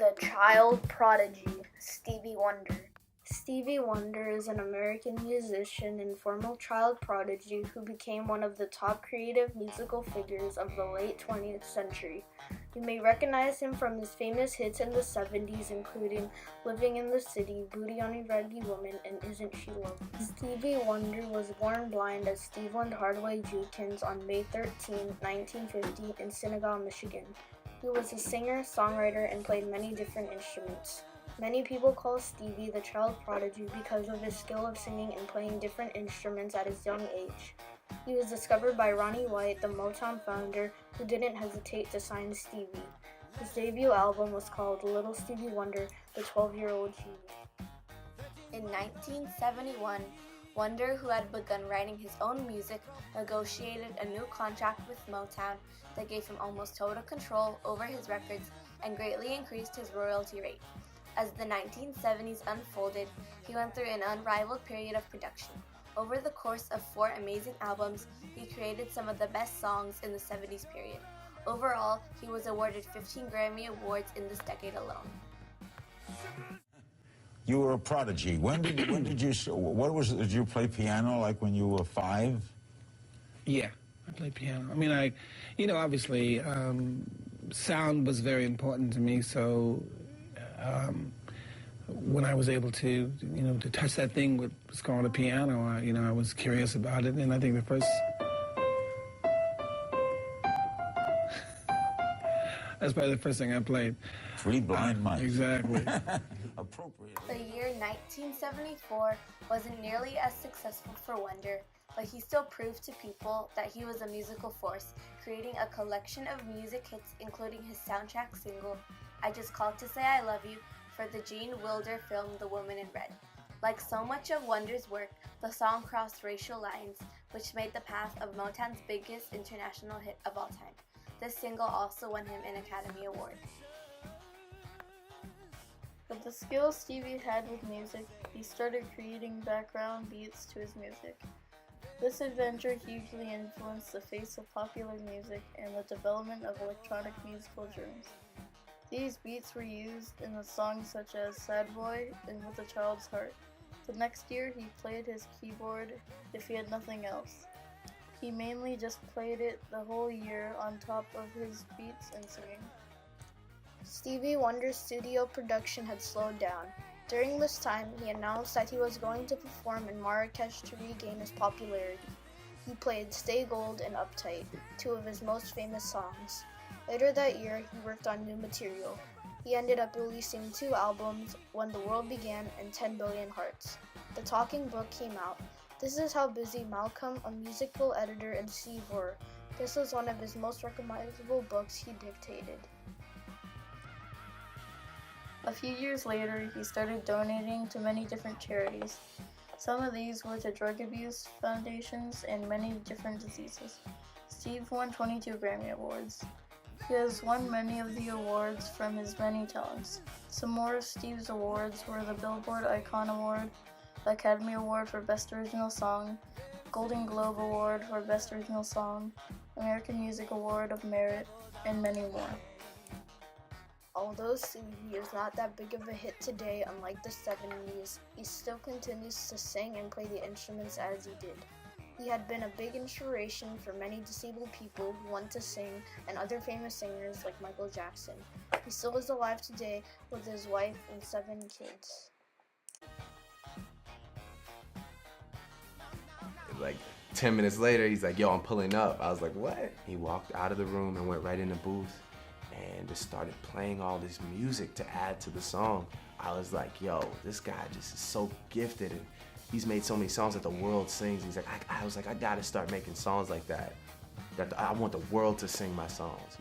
The child prodigy, Stevie Wonder. Stevie Wonder is an American musician and former child prodigy who became one of the top creative musical figures of the late 20th century. You may recognize him from his famous hits in the 70s, including Living in the City, Booty on a Raggy Woman, and Isn't She Lovely? Stevie Wonder was born blind as Stevland Hardaway Judkins on May 13, 1950 in Senegal, Michigan. He was a singer, songwriter, and played many different instruments. Many people call Stevie the child prodigy because of his skill of singing and playing different instruments at his young age. He was discovered by Ronnie White, the Motown founder, who didn't hesitate to sign Stevie. His debut album was called Little Stevie Wonder, the 12-year-old genius. In 1971, Wonder, who had begun writing his own music, negotiated a new contract with Motown that gave him almost total control over his records and greatly increased his royalty rate. As the 1970s unfolded, he went through an unrivaled period of production. Over the course of 4 amazing albums, he created some of the best songs in the 70s period. Overall, he was awarded 15 Grammy Awards in this decade alone. You were a prodigy. When did did you play piano like when you were 5? Yeah, I played piano. I mean, obviously, sound was very important to me, so when I was able to, to touch that thing with what's called a piano, I was curious about it, and I think the first... That's probably the first thing I played. 3 blind mice. Exactly. Appropriate. The year 1974 wasn't nearly as successful for Wonder, but he still proved to people that he was a musical force, creating a collection of music hits including his soundtrack single, I Just Called to Say I Love You, for the Gene Wilder film The Woman in Red. Like so much of Wonder's work, the song crossed racial lines, which made the path of Motown's biggest international hit of all time. This single also won him an Academy Award. With the skill Stevie had with music, he started creating background beats to his music. This adventure hugely influenced the face of popular music and the development of electronic musical genres. These beats were used in the songs such as Sad Boy and With a Child's Heart. The next year, he played his keyboard if he had nothing else. He mainly just played it the whole year on top of his beats and singing. Stevie Wonder's studio production had slowed down. During this time, he announced that he was going to perform in Marrakesh to regain his popularity. He played Stay Gold and Uptight, 2 of his most famous songs. Later that year, he worked on new material. He ended up releasing 2 albums, When the World Began and 10 Billion Hearts. The Talking Book came out. This is how busy Malcolm, a musical editor, and Steve were. This was one of his most recognizable books he dictated. A few years later, he started donating to many different charities. Some of these were to drug abuse foundations and many different diseases. Steve won 22 Grammy Awards. He has won many of the awards from his many talents. Some more of Steve's awards were the Billboard Icon Award, the Academy Award for Best Original Song, Golden Globe Award for Best Original Song, American Music Award of Merit, and many more. Although Stevie is not that big of a hit today, unlike the 70s, he still continues to sing and play the instruments as he did. He had been a big inspiration for many disabled people who want to sing and other famous singers like Michael Jackson. He still is alive today with his wife and 7 kids. Like 10 minutes later, he's like, yo, I'm pulling up. I was like, what? He walked out of the room and went right in the booth and just started playing all this music to add to the song. I was like, yo, this guy just is so gifted, and he's made so many songs that the world sings. He's like, I was like, I gotta start making songs like that. That I want the world to sing my songs.